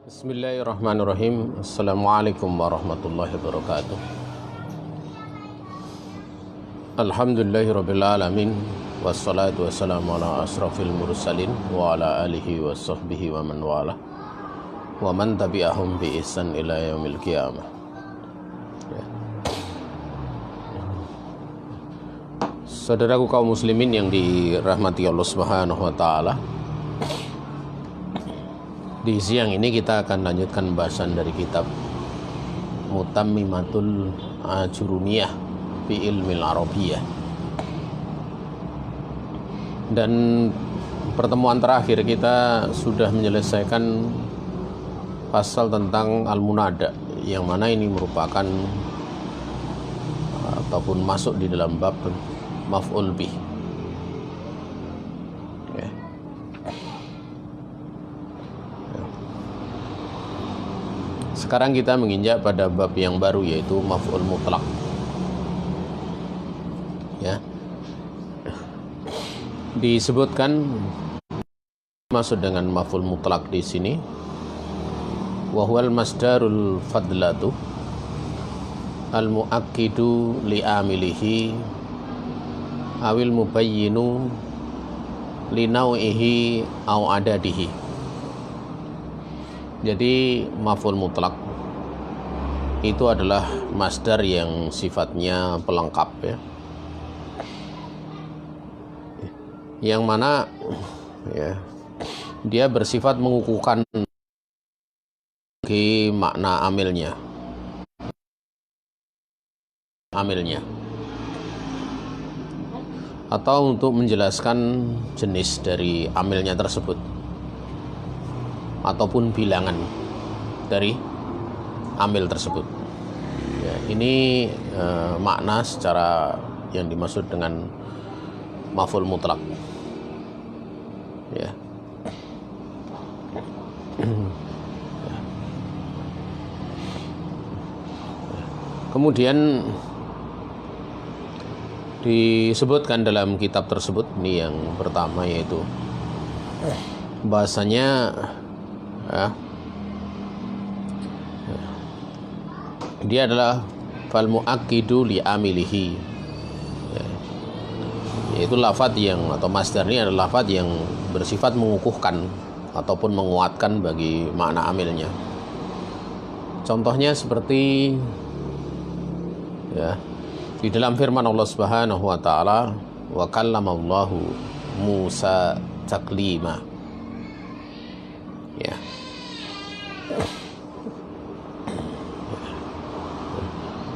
Bismillahirrahmanirrahim. Assalamualaikum warahmatullahi wabarakatuh. Alhamdulillahirabbil alamin wassalatu wassalamu ala asrafil mursalin wa ala alihi wa sahbihi wa man wala wa man tabi'ahum bi ihsan ila yaumil qiyamah. Saudaraku kaum muslimin yang dirahmati Allah Subhanahu wa taala, di siang ini kita akan lanjutkan pembahasan dari kitab Mutammimatul Ajurumiyah fi Ilmil Arabiyyah. Dan pertemuan terakhir kita sudah menyelesaikan pasal tentang Al-Munada, yang mana ini merupakan ataupun masuk di dalam bab maf'ul bih. Sekarang kita menginjak pada bab yang baru, yaitu maf'ul mutlak. Ya. Disebutkan maksud dengan maf'ul mutlak di sini wa huwal masdarul fadlatu al muakkidu li amilihi awil mubayyinu li nau'ihi au adadihi. Jadi maf'ul mutlak itu adalah masdar yang sifatnya pelengkap, ya, yang mana ya, dia bersifat mengukuhkan bagi makna amilnya atau untuk menjelaskan jenis dari amilnya tersebut ataupun bilangan dari amil tersebut. Ya, ini makna secara yang dimaksud dengan maf'ul mutlak. Ya. Kemudian disebutkan dalam kitab tersebut, ini yang pertama, yaitu bahasanya dia adalah fal muakkidu li amilihi, ya, yaitu lafadz yang atau masdar ini adalah lafadz yang bersifat mengukuhkan ataupun menguatkan bagi makna amilnya. Contohnya seperti, ya, di dalam firman Allah Subhanahu wa taala, wa kallamallahu Musa taklima. Ya.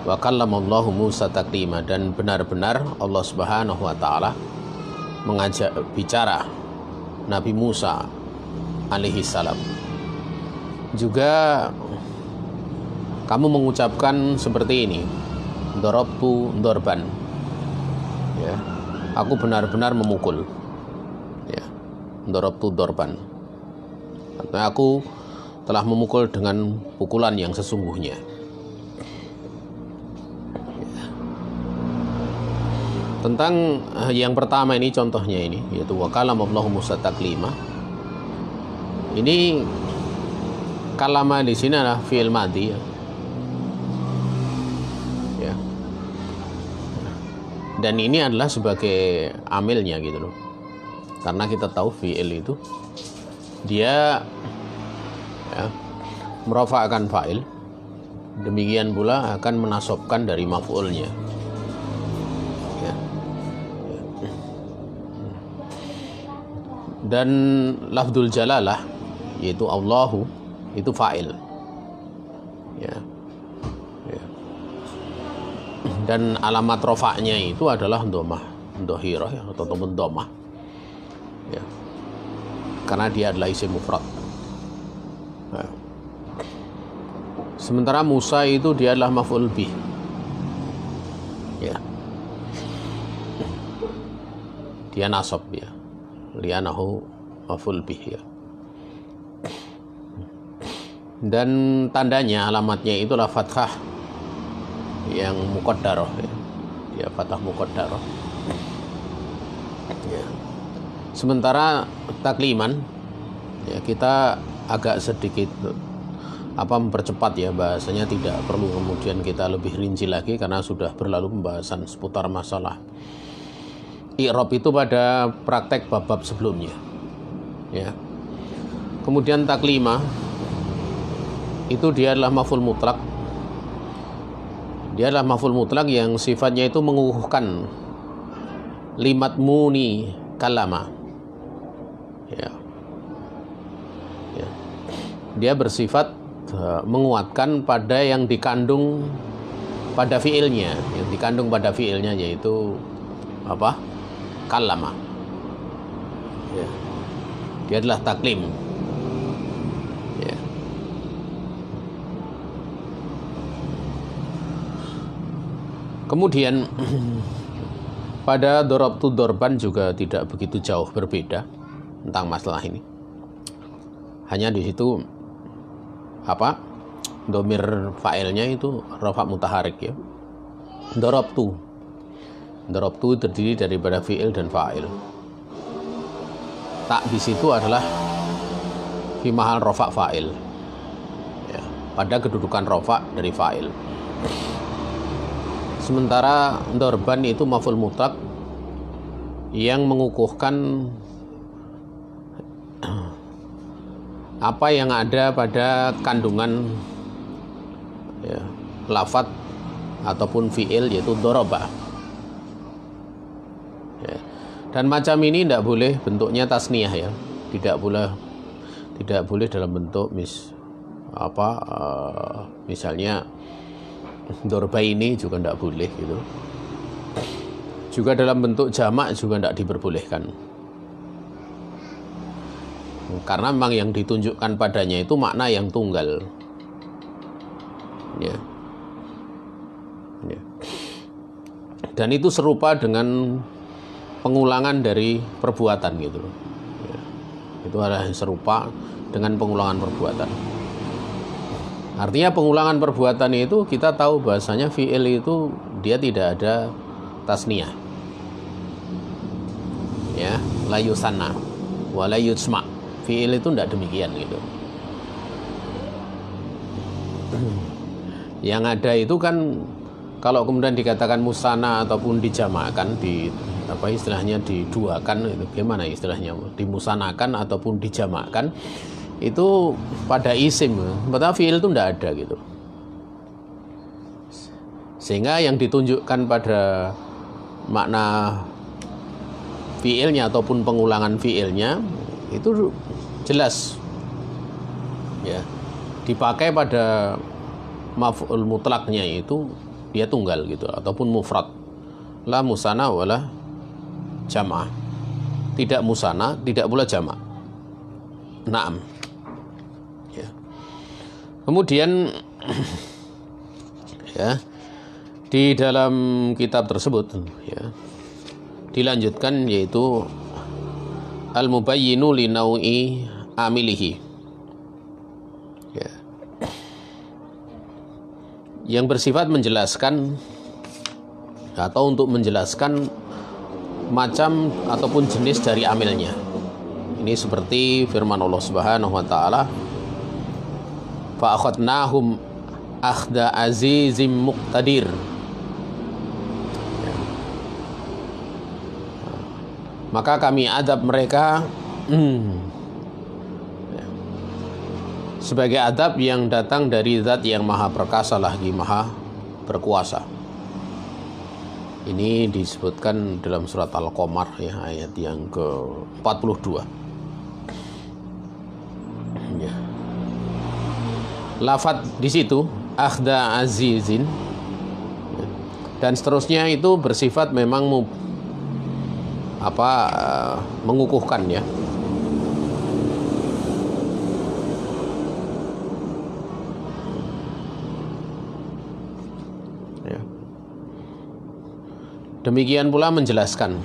Wa kallamallahu Musa taklima, dan benar-benar Allah Subhanahu wa taala mengajak bicara Nabi Musa alaihi salam. Juga kamu mengucapkan seperti ini, darabtu dorban, ya, aku benar-benar memukul, ya, darabtu dorban, artinya aku telah memukul dengan pukulan yang sesungguhnya. Tentang yang pertama ini, contohnya ini, yaitu wa kallamallahu Musa taklima. Ini kalama di sini adalah fi'il madhi, ya. Dan ini adalah sebagai amilnya, gitu loh. Karena kita tahu fi'il itu dia, ya, merafa'kan fa'il, demikian pula akan menasobkan dari maf'ulnya. Dan lafdzul jalalah, yaitu Allahu, itu fa'il, ya. Ya. Dan alamat rofa'nya itu adalah dhammah dhahirah, ya, atau dhammah, ya, karena dia adalah isim mufrad. Ya. Sementara Musa itu dia adalah maf'ul bih, ya, dia nasab, ya, li'annahu maf'ul bih, ya. Dan tandanya, alamatnya itulah fathah yang muqaddarah, ya, ya, fathah muqaddarah, ya. Sementara takliman, ya, kita agak sedikit mempercepat ya bahasanya, tidak perlu kemudian kita lebih rinci lagi karena sudah berlalu pembahasan seputar masalah i'rab itu pada praktek bab-bab sebelumnya ya. Kemudian taklima itu dia adalah maf'ul mutlak. Dia adalah maf'ul mutlak yang sifatnya itu mengukuhkan limat muni kalama ya. Ya. Dia bersifat menguatkan pada yang dikandung pada fiilnya, yang dikandung pada fiilnya yaitu apa? Kalama. Ya. Dia adalah taklim. Ya. Kemudian pada dorabtu dorban juga tidak begitu jauh berbeda tentang masalah ini. Hanya di situ domir fa'ilnya itu rafa mutaharik ya. Dorabtu terdiri daripada fi'il dan fa'il. Tak di situ adalah fi mahal rafa fa'il ya, pada kedudukan rafa dari fa'il. Sementara dorban itu maf'ul mutlak yang mengukuhkan apa yang ada pada kandungan ya, lafadz ataupun fiil yaitu doroba ya. Dan macam ini tidak boleh bentuknya tasniyah ya, tidak boleh dalam bentuk misalnya dorba ini juga tidak boleh gitu. Juga dalam bentuk jamak juga tidak diperbolehkan. Karena memang yang ditunjukkan padanya itu makna yang tunggal ya. Ya. Dan itu serupa dengan pengulangan dari perbuatan gitu ya. Itu adalah serupa dengan pengulangan perbuatan. Artinya pengulangan perbuatan itu kita tahu bahasanya fi'il itu dia tidak ada tasniyah ya, la yusanna wa la yusma. Fi'il itu tidak demikian gitu. Yang ada itu kan kalau kemudian dikatakan musana ataupun dijamakkan, istilahnya diduakan, itu gimana istilahnya, dimusanakan ataupun dijamakkan, itu pada isim, padahal fi'il itu tidak ada gitu. Sehingga yang ditunjukkan pada makna fi'ilnya ataupun pengulangan fi'ilnya itu jelas ya, dipakai pada maf'ul mutlaknya itu dia tunggal gitu ataupun mufrad, la musana wala jamaah, tidak musana tidak pula jamaah. Naam ya. Kemudian ya, di dalam kitab tersebut ya dilanjutkan yaitu al-mubayyinu li nau'i amilihi ya, yang bersifat menjelaskan atau untuk menjelaskan macam ataupun jenis dari amilnya. Ini seperti firman Allah Subhanahu wa taala, fa akhadnahum akhda azizim muqtadir. Maka kami adab mereka sebagai adab yang datang dari zat yang maha perkasa lagi maha berkuasa. Ini disebutkan dalam surat Al-Qamar ya, ayat yang ke-42 ya. Lafadz di situ akhda azizin ya, dan seterusnya itu bersifat memang mengukuhkan ya. Ya. Demikian pula menjelaskan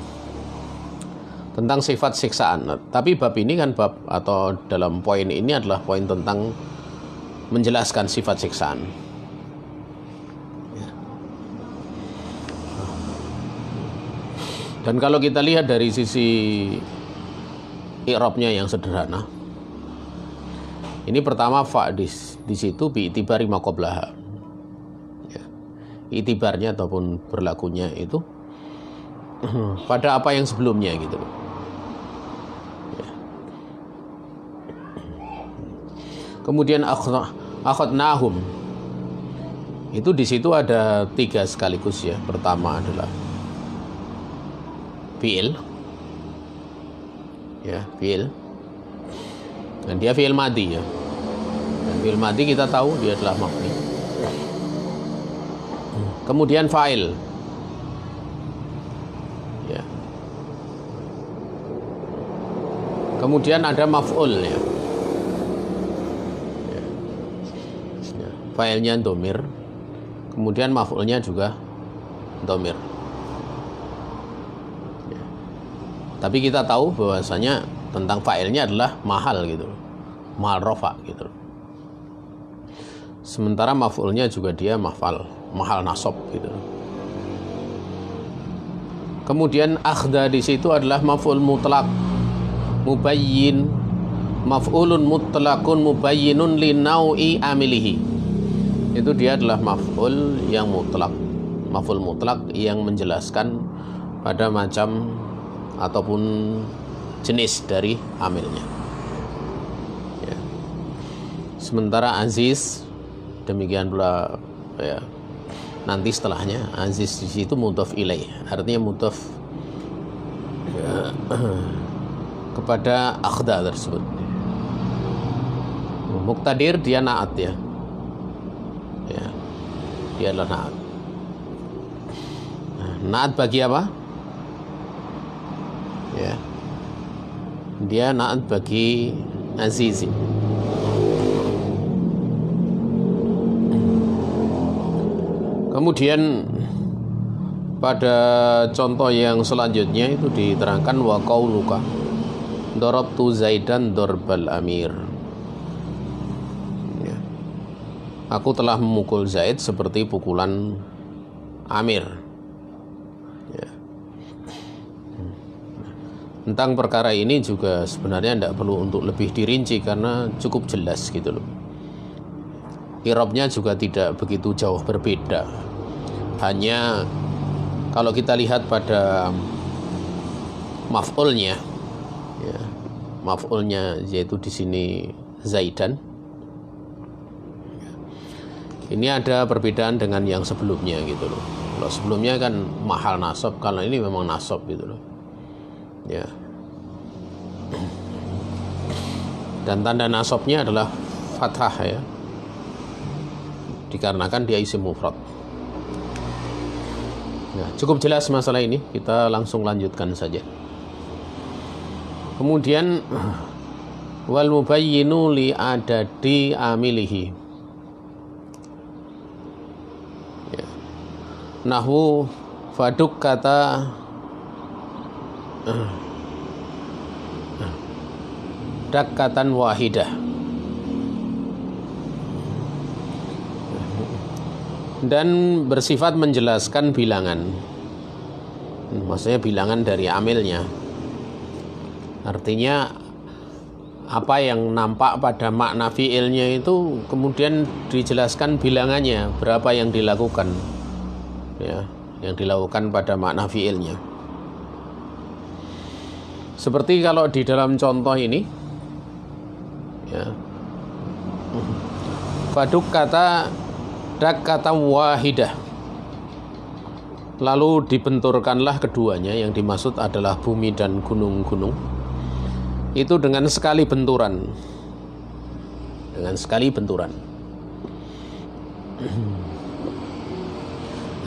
tentang sifat siksaan. Tapi bab ini kan atau dalam poin ini adalah poin tentang menjelaskan sifat siksaan. Dan kalau kita lihat dari sisi i'rabnya yang sederhana, Ini pertama fa di situ bi'tibari ma qablaha. Ya. Itibarnya ataupun berlakunya itu pada apa yang sebelumnya gitu. Ya. Kemudian akhadnahum. Itu di situ ada 3 sekaligus ya. Pertama adalah fi'il. Ya, fi'il. Dan dia fi'il madhi ya. Dan fi'il madhi kita tahu dia adalah mabni. Kemudian fa'il. Ya. Kemudian ada maf'ul ya. Ya. Ya. Fa'ilnya dhamir. Kemudian maf'ulnya juga dhamir. Ya. Tapi kita tahu bahwasanya tentang fa'ilnya adalah mahal gitu. Mahal rofa gitu. Sementara maf'ulnya juga dia mahal nasab gitu. Kemudian akhda di situ adalah maf'ul mutlaq mubayyin, maf'ulun mutlaqun mubayyinun li nau'i amilihi. Itu dia adalah maf'ul yang mutlak. Maf'ul mutlak yang menjelaskan pada macam ataupun jenis dari amilnya. Ya. Sementara aziz demikian pula ya, nanti setelahnya aziz di situ mudhaf ilaih, artinya mudhaf ya, kepada akhda tersebut. Muqtadir dia naat ya. Ya. Dia adalah naat. Naat bagi apa? Ya. Dia naat bagi azizi. Kemudian pada contoh yang selanjutnya itu diterangkan wa qauluka darabtu zaidan darbal amir. Ya. Aku telah memukul Zaid seperti pukulan Amir. Ya. Tentang perkara ini juga sebenarnya tidak perlu untuk lebih dirinci karena cukup jelas gitu loh. I'rabnya juga tidak begitu jauh berbeda. Hanya kalau kita lihat pada maf'ulnya, ya, maf'ulnya yaitu di sini Zaidan. Ini ada perbedaan dengan yang sebelumnya gitu loh. Kalau sebelumnya kan mahal nasab, kalau ini memang nasab gitu loh. Ya. Dan tanda nasabnya adalah fathah ya. Dikarenakan dia isim mufrad. Ya, cukup jelas masalah ini, kita langsung lanjutkan saja. Kemudian wal mubayyinu li adadi amilihi. Ya. Nahwu faduk kata dakkatan wahidah. Dan bersifat menjelaskan bilangan. Maksudnya bilangan dari amilnya. Artinya apa yang nampak pada makna fiilnya itu kemudian dijelaskan bilangannya, berapa yang dilakukan. Ya, yang dilakukan pada makna fiilnya. Seperti kalau di dalam contoh ini ya. Faduk kata dakkatan wahidah. Lalu dibenturkanlah keduanya, yang dimaksud adalah bumi dan gunung-gunung. Itu dengan sekali benturan. Dengan sekali benturan.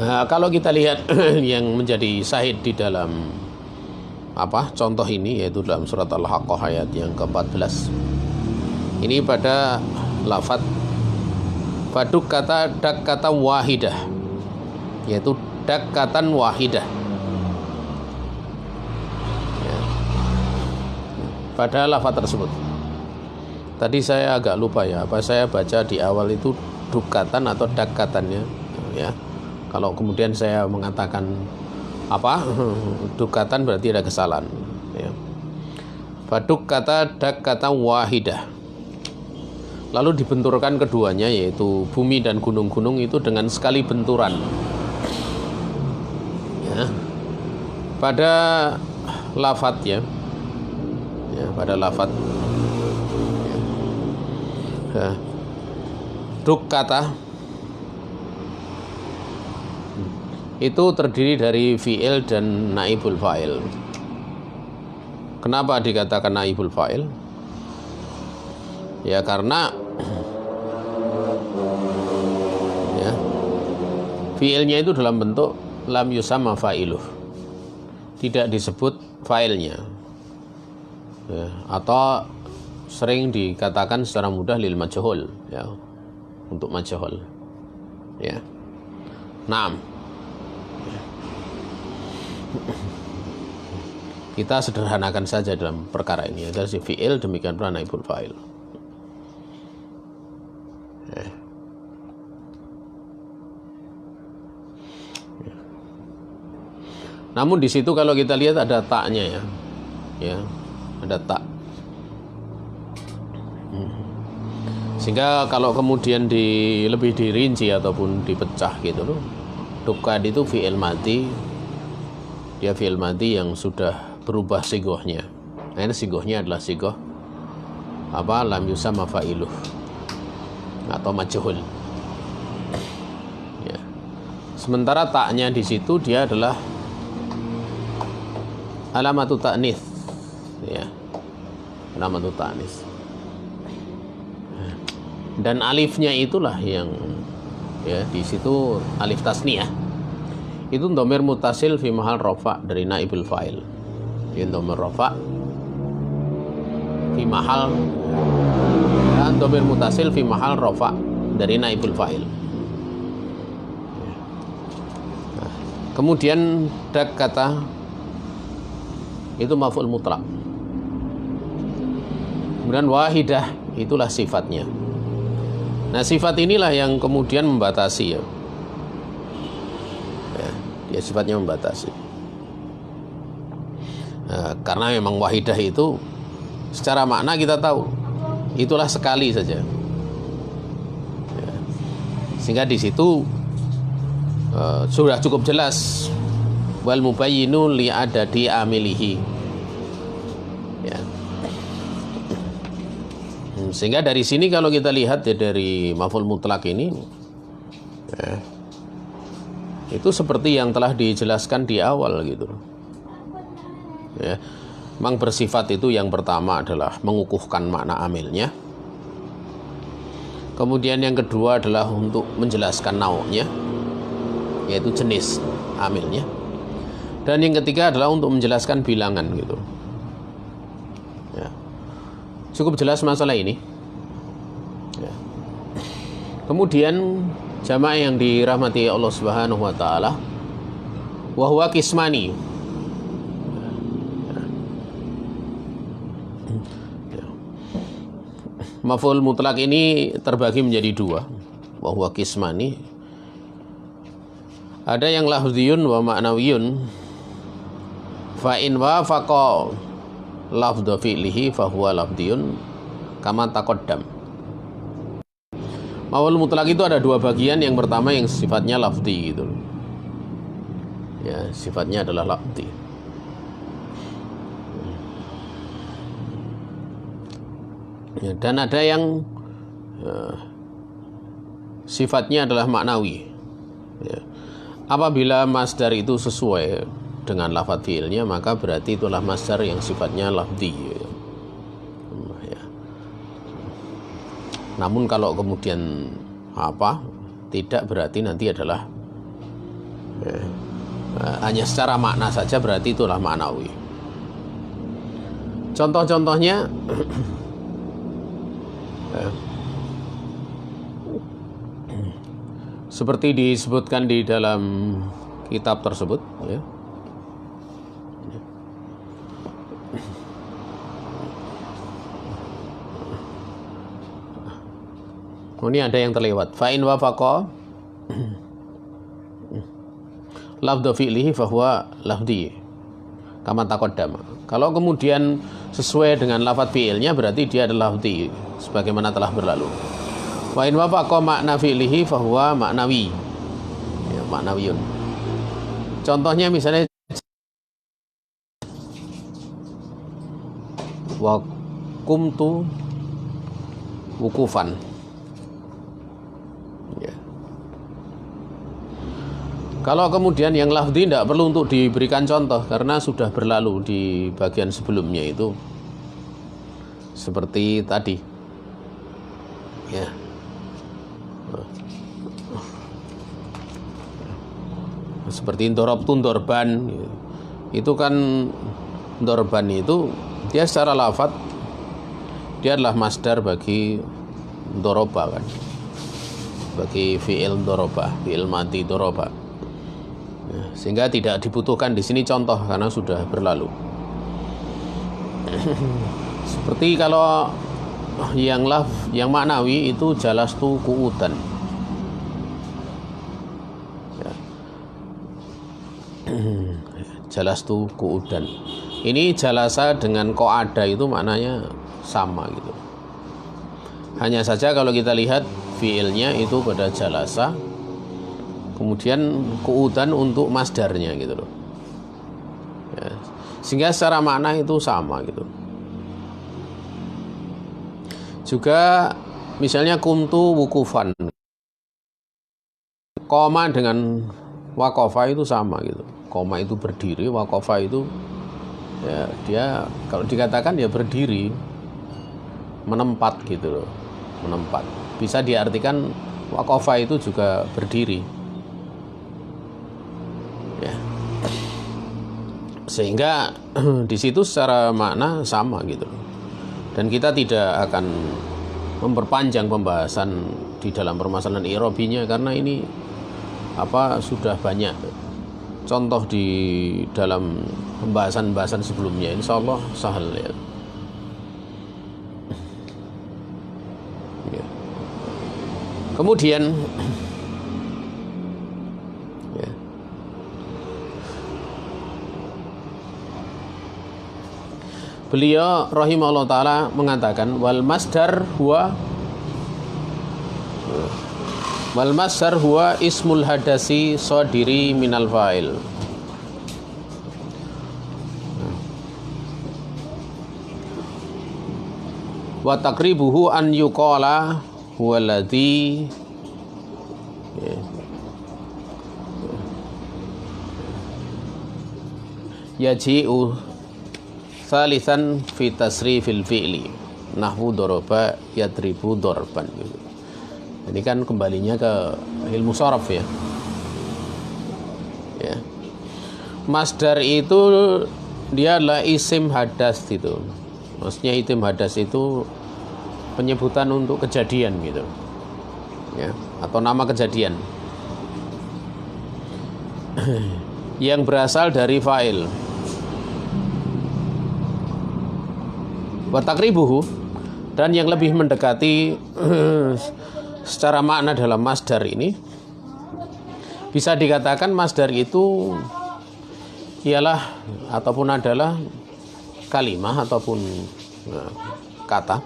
Nah, kalau kita lihat yang menjadi syahid di dalam contoh ini, yaitu dalam surat Al-Haqqah ayat yang ke-14. Ini pada lafadz faduk kata dakkatan wahidah, yaitu dakkatan wahidah ya. Pada lafaz tersebut tadi saya agak lupa ya, apa saya baca di awal itu dukatan atau dakkatannya ya. Kalau kemudian saya mengatakan dukatan berarti ada kesalahan ya. Faduk kata dakkatan wahidah. lalu dibenturkan keduanya, yaitu bumi dan gunung-gunung itu dengan sekali benturan. Ya. Pada lafadz ya, pada lafadz ya. Duk kata itu terdiri dari fi'il dan naibul fa'il. Kenapa dikatakan naibul fa'il? Ya karena ya, fi'ilnya itu dalam bentuk lam yusamma fa'iluh, tidak disebut fa'ilnya ya, atau sering dikatakan secara mudah lil majhul ya, untuk majhul ya. Naam. Kita sederhanakan saja dalam perkara ini, dari fi'il demikian pula naibul fa'il. Namun di situ kalau kita lihat ada taknya ya, ada tak. Sehingga kalau kemudian lebih dirinci ataupun dipecah gitu loh, dukad itu fi'il mati, dia fi'il mati yang sudah berubah sigohnya. Nah ini sigohnya adalah sigoh apa, lam yusamma fa'iluh atau majhul ya. Sementara taknya di situ dia adalah alamatu ta'nits ya, alamatu ta'nits. Dan alifnya itulah yang ya, di situ alif tasniyah itu dhamir mutasil fi mahal rafa dari naibul fa'il. Ini dhamir rafa fi mahal, dan dhamir mutasil fi mahal rafa dari naibul fa'il. Kemudian dak kata itu maf'ul mutlak. Kemudian wahidah itulah sifatnya. Nah sifat inilah yang kemudian membatasi ya, dia sifatnya membatasi. Nah, karena memang wahidah itu secara makna kita tahu itulah sekali saja ya. Sehingga di situ sudah cukup jelas wal mubayyinu li adadi amilihi ya. Sehingga dari sini kalau kita lihat ya, dari maf'ul mutlak ini ya, itu seperti yang telah dijelaskan di awal gitu ya. Memang bersifat itu yang pertama adalah mengukuhkan makna amilnya, kemudian yang kedua adalah untuk menjelaskan nau'nya, yaitu jenis amilnya, dan yang ketiga adalah untuk menjelaskan bilangan gitu ya. Cukup jelas masalah ini ya. Kemudian jamaah yang dirahmati Allah Subhanahu wa taala, wa huwa qismani. Maf'ul mutlak ini terbagi menjadi dua, wa huwa qismani. Ada yang lafziyun wa ma'nawiyun. Fa in wafaqa lafdhu fi'lihi fa huwa lafziyun kama taqaddam. Maf'ul mutlak itu ada dua bagian. Yang pertama yang sifatnya lafzi gitu. Ya, sifatnya adalah lafzi. Ya, dan ada yang sifatnya adalah maknawi. Ya. Apabila masdar itu sesuai dengan lafadz fi'ilnya, maka berarti itulah masdar yang sifatnya lafzi. Ya. Namun kalau kemudian tidak, berarti nanti adalah hanya secara makna saja, berarti itulah maknawi. Contoh-contohnya seperti disebutkan di dalam kitab tersebut ya. Ini ada yang terlewat. Fa in wafaqa lafdhu fi'lihi fa huwa lafdi. kama taqaddama. Kalau kemudian sesuai dengan lafadz fi'ilnya berarti dia adalah lafzi sebagaimana telah berlalu. Wa in wafaqa makna fi'lihi fahuwa maknawi. Ya, maknawiyun. Contohnya misalnya wa kumtu wukufan. Ya. Kalau kemudian yang lafzi tidak perlu untuk diberikan contoh karena sudah berlalu di bagian sebelumnya itu seperti tadi. Ya. Seperti dorobtun dorban. Itu kan dorban itu dia secara lafadz dia adalah masdar bagi doroba kan. Bagi fi'il doroba, fi'il mati doroba. Sehingga tidak dibutuhkan di sini contoh karena sudah berlalu. Seperti kalau yang maknawi itu jalastu qu'udan. Ya. Jalastu qu'udan. Ini jalasa dengan qa'ada itu maknanya sama gitu. Hanya saja kalau kita lihat fiilnya itu pada jalasa, kemudian qu'udan untuk masdarnya gitu loh. Ya. Sehingga secara makna itu sama gitu. Juga misalnya kumtu wukufan. Koma dengan wakofa itu sama gitu. Koma itu berdiri, wakofa itu ya dia kalau dikatakan ya berdiri, menempat gitu loh, menempat. Bisa diartikan wakofa itu juga berdiri. Ya. Sehingga di situ secara makna sama gitu. Dan kita tidak akan memperpanjang pembahasan di dalam permasalahan i'rabinya karena ini sudah banyak contoh di dalam pembahasan-pembahasan sebelumnya. Insyaallah sahal ya. Ya. Kemudian ya. Beliau rahimahullah ta'ala mengatakan wal masdar huwa ismul hadasi sodiri minal fa'il. Wa taqribuhu an yuqala huwaladhi yaji'u thalithan fi tasrifil fi'li nahwu doroba yadribu dorban. Ini kan kembalinya ke ilmu sharaf ya. Ya. Masdar itu dia adalah isim hadas gitu. Maksudnya isim hadas itu penyebutan untuk kejadian gitu. Ya, atau nama kejadian. Yang berasal dari fa'il. Wa taqribuhu, dan yang lebih mendekati secara makna dalam masdar ini bisa dikatakan masdar itu ialah ataupun adalah kalimah ataupun kata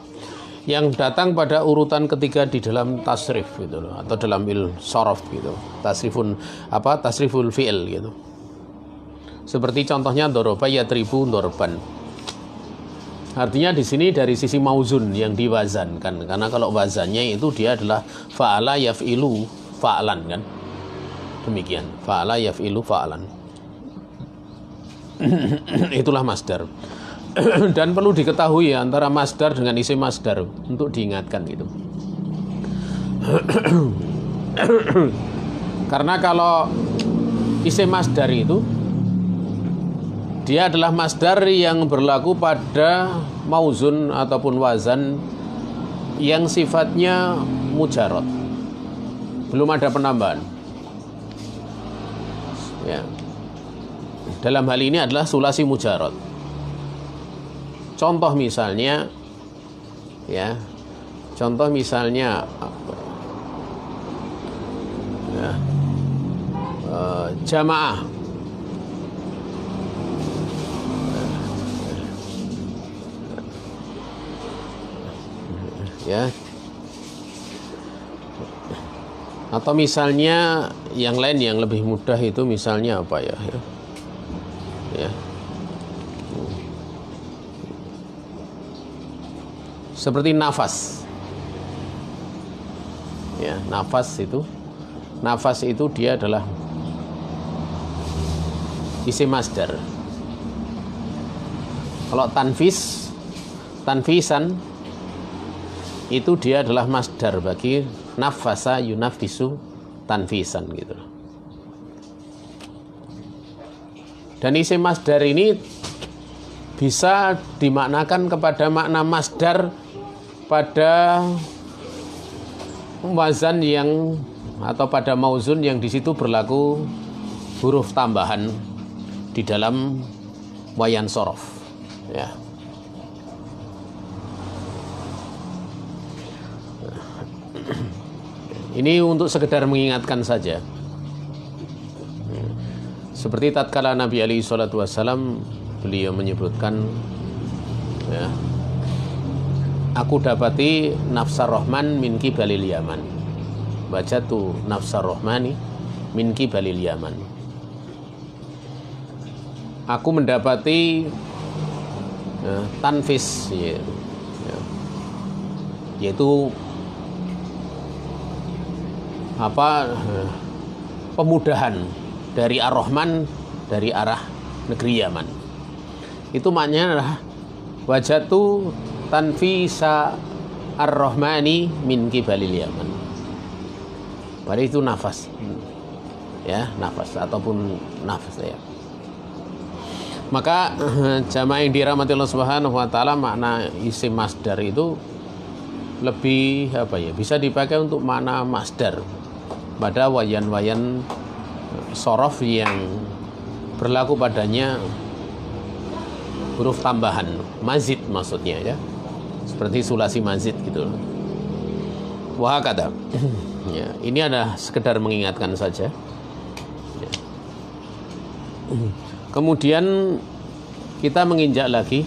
yang datang pada urutan ketiga di dalam tasrif gitu loh, atau dalam sharaf gitu. Tasriful fi'il gitu. Seperti contohnya doroba yadribu dorban. Artinya di sini dari sisi mauzun yang diwazankan, karena kalau wazannya itu dia adalah fa'ala yaf'ilu fa'lan kan. Demikian, fa'ala yaf'ilu fa'lan. Itulah masdar. Dan perlu diketahui antara masdar dengan isim masdar untuk diingatkan gitu. Karena kalau isim masdar itu dia adalah masdar yang berlaku pada mauzun ataupun wazan yang sifatnya mujarrad. Belum ada penambahan. Ya. Dalam hal ini adalah sulasi mujarrad. Contoh misalnya ya. Contoh misalnya ya, jamaah. Ya. Atau misalnya yang lain yang lebih mudah itu misalnya apa ya? Ya. Seperti nafas. Ya, nafas itu dia adalah isim masdar. Kalau tanfisan itu dia adalah masdar bagi nafasa yunafisu tanfisan gitu. Dan isim masdar ini bisa dimaknakan kepada makna masdar pada wazan yang atau pada mauzun yang di situ berlaku huruf tambahan di dalam wayan sorof. Ya. Ini untuk sekedar mengingatkan saja. Seperti tatkala Nabi alaihi salatu wassalam beliau menyebutkan, ya, aku dapati nafsar rahman min kibalil yaman. Bacatu nafsar rahmani min kibalil yaman. Aku mendapati tanfis, yaitu pemudahan dari Ar-Rahman dari arah negeri Yaman. Itu maknanya adalah wajatu tanfisa Ar-Rahmani min kibalil Yaman. Pada itu nafas. Ya, nafas ataupun nafas ya. Maka jamaah yang dirahmati Allah Subhanahu wa taala, makna isim masdar itu lebih bisa dipakai untuk makna masdar pada wayan-wayan sorof yang berlaku padanya huruf tambahan, mazid maksudnya ya, seperti sulasi mazid gitu. Wah kata, ya, ini ada sekedar mengingatkan saja. Ya. Kemudian kita menginjak lagi,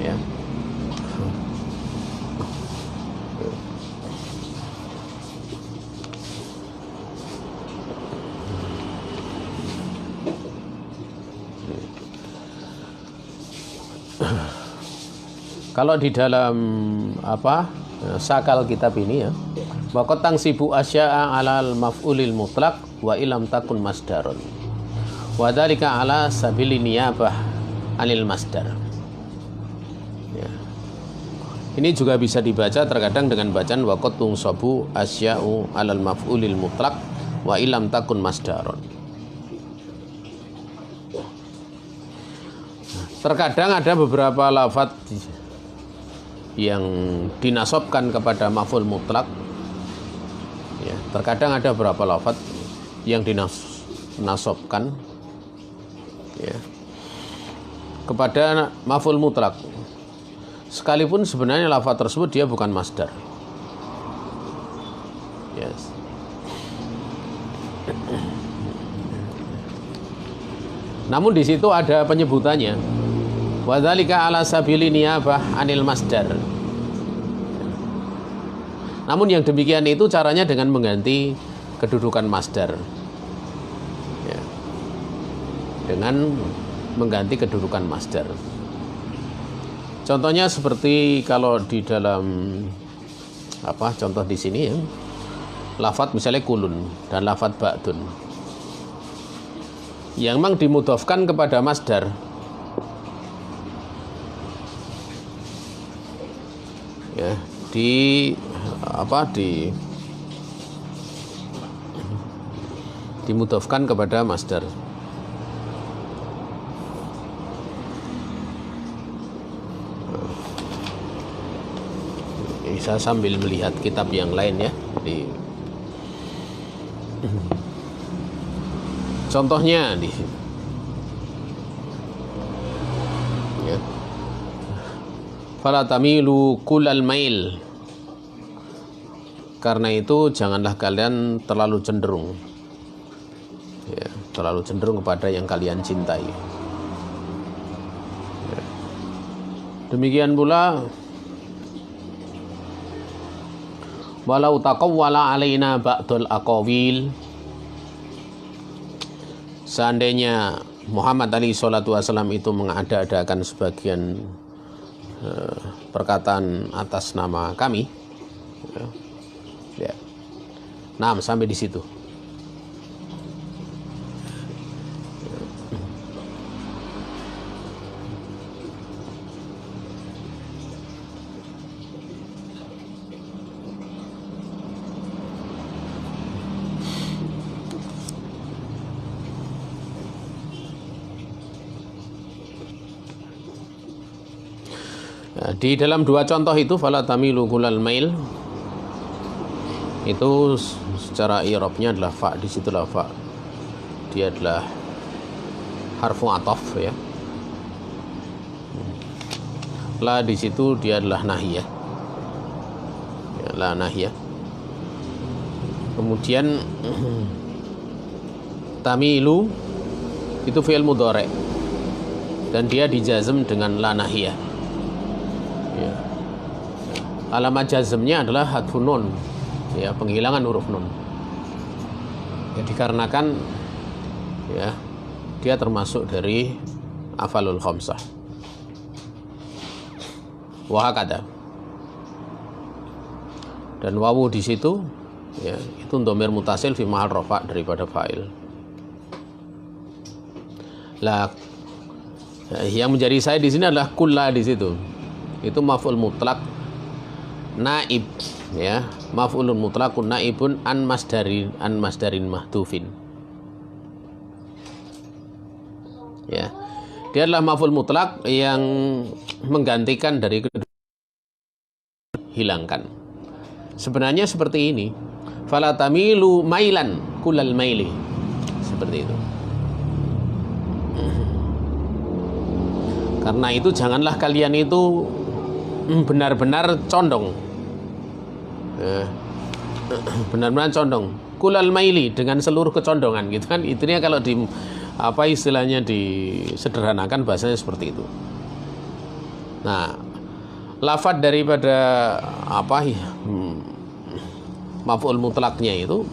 ya. Kalau di dalam sakal kitab ini ya, waqad tansibu asya'a 'alal maf'ulil mutlaq wa ilam takun masdarun. Wa dzalika 'ala sabili niyabah 'anil masdar. Ya. Ini juga bisa dibaca terkadang dengan bacaan waqad tunsabu asya'u 'alal maf'ulil mutlaq wa ilam takun masdarun. Terkadang ada beberapa lafaz yang dinasobkan kepada maf'ul mutlak. Ya, terkadang ada beberapa lafaz yang dinasobkan ya, kepada maf'ul mutlak. Sekalipun sebenarnya lafaz tersebut dia bukan masdar. Yes. Namun di situ ada penyebutannya. Wa dzalika 'ala sabili niyabah 'anil masdar. Namun yang demikian itu caranya dengan mengganti kedudukan masdar. Ya. Dengan mengganti kedudukan masdar. Contohnya seperti kalau di dalam contoh di sini ya. Lafadz misalnya kulun dan lafadz ba'dun. Yang memang dimudhofkan kepada masdar. Ya, dimudhofkan kepada masdar. Bisa sambil melihat kitab yang lain ya. Contohnya di ya. Fala tamilu kullal mail. Karena itu janganlah kalian terlalu cenderung. Ya, terlalu cenderung kepada yang kalian cintai. Ya. Demikian pula Walau taqawwala alaina ba'dul aqawil, seandainya Muhammad alaihi salatu wasallam itu mengada-adakan sebagian perkataan atas nama kami, ya. Nah, sampai di situ. Di dalam dua contoh itu fala tamilu kullal mail, itu secara i'rabnya adalah fa, di situlah fa. Dia adalah harfu ataf, ya. La di situ dia adalah nahiyah. Ya, la nahiyah. Kemudian tamilu itu fi'il mudhari' dan dia dijazm dengan la nahiyah. Ya. Alamat jazmnya adalah hadfun nun, ya, penghilangan huruf nun. Ya, dikarenakan ya dia termasuk dari afalul khamsah. Wa hakada. Dan wawu di situ, ya, itu dhamir mutasil fi mahal rafa daripada fa'il. Lah, yang menjadi saya di sini adalah kulla di situ. Itu maf'ul mutlak naib, ya, maf'ulun mutlakun naibun an masdarin mahdufin, ya. Dia adalah maf'ul mutlak yang menggantikan dari hilangkan. Sebenarnya seperti ini, fala tamilu mailan kullal maili, seperti itu. Karena itu janganlah kalian itu benar-benar condong, benar-benar condong kulal maili, dengan seluruh kecondongan, gitu kan. Itunya kalau di apa istilahnya disederhanakan bahasanya seperti itu. Nah, lafadz daripada apa maf'ul mutlaknya itu,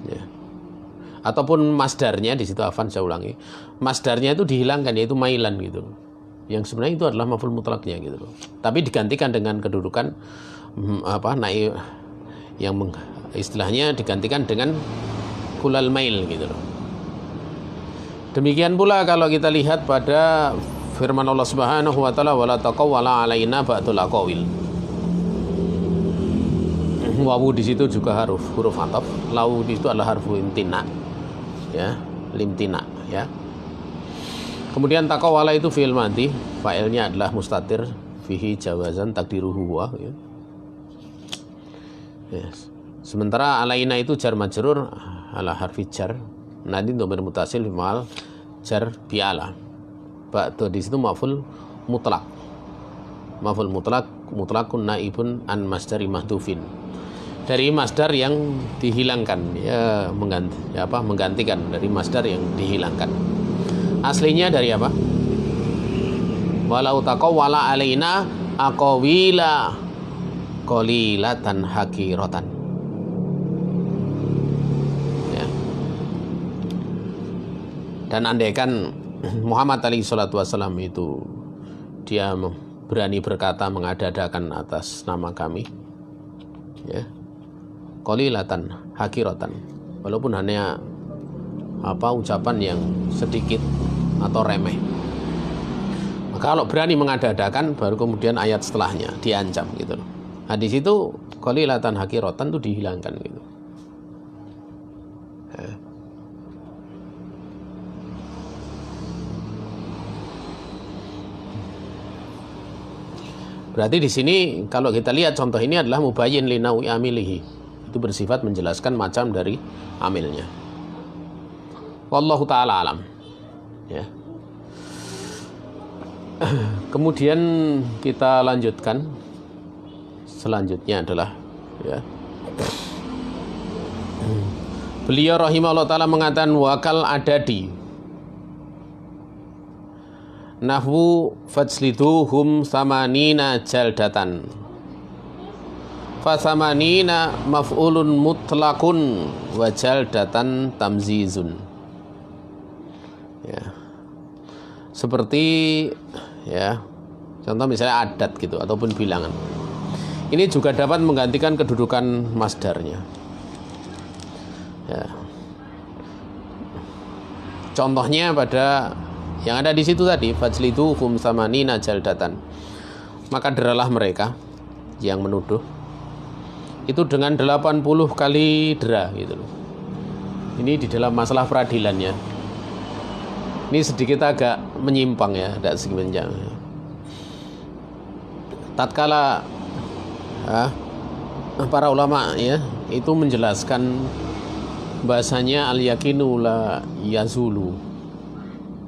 ya, ataupun masdarnya di situ, afan saya ulangi, masdarnya itu dihilangkan, yaitu mailan gitu. Yang sebenarnya itu adalah maf'ul mutlaknya gitu loh. Tapi digantikan dengan kedudukan apa naib, yang istilahnya digantikan dengan kulal mail gitu loh. Demikian pula kalau kita lihat pada firman Allah Subhanahu wa taala, wala taqawwala alaina ba'dul aqawil. Wawu di situ juga huruf ataf. Lau di situ adalah harfu imtina, ya, limtina, ya. Kemudian taqawwala itu fi'il madhi, fa'ilnya adalah mustatir fihi jawazan takdiruhu wa, ya. Yes. Sementara alaina itu jar majrur ala harfi jar, nanti dhamir mutasil mal jar bi'ala. Ba'du di situ maf'ul mutlak. Maf'ul mutlak mutlakun naibun an masdari mahdufin. Dari masdar yang dihilangkan, ya, menggantikan dari masdar yang dihilangkan. Aslinya dari apa? Walau taqawwala alaina aqawila qalilatan hakiratan. Ya. Dan andaikan Muhammad alaihi salatu wasallam itu dia berani berkata mengada-adakan atas nama kami, ya, qalilatan hakiratan, walaupun hanya ucapan yang sedikit atau remeh. Maka kalau berani mengada-adakan, baru kemudian ayat setelahnya diancam gitu loh. Nah, di situ qalilatan hakiratan itu dihilangkan gitu. Ya. Berarti di sini kalau kita lihat contoh ini adalah mubayyin li nawi amilihi. Itu bersifat menjelaskan macam dari amilnya. Wallahu ta'ala alam, ya. Kemudian kita lanjutkan. Selanjutnya adalah, ya, beliau rahimahullah ta'ala mengatakan wakal adadi nahwu fajliduhum samanina jaldatan Fasamanina maf'ulun mutlakun wa jaldatan tamzizun. Ya. Seperti ya, contoh misalnya adat gitu ataupun bilangan. Ini juga dapat menggantikan kedudukan masdarnya. Ya. Contohnya pada yang ada di situ tadi, fajlidu hum samanina jaldatan. Maka deralah mereka yang menuduh itu dengan 80 kali dera gitu loh. Ini di dalam masalah peradilannya. Ini sedikit agak menyimpang ya, tidak sebenarnya. Tatkala para ulama ya itu menjelaskan bahasanya al yakinu la yazulu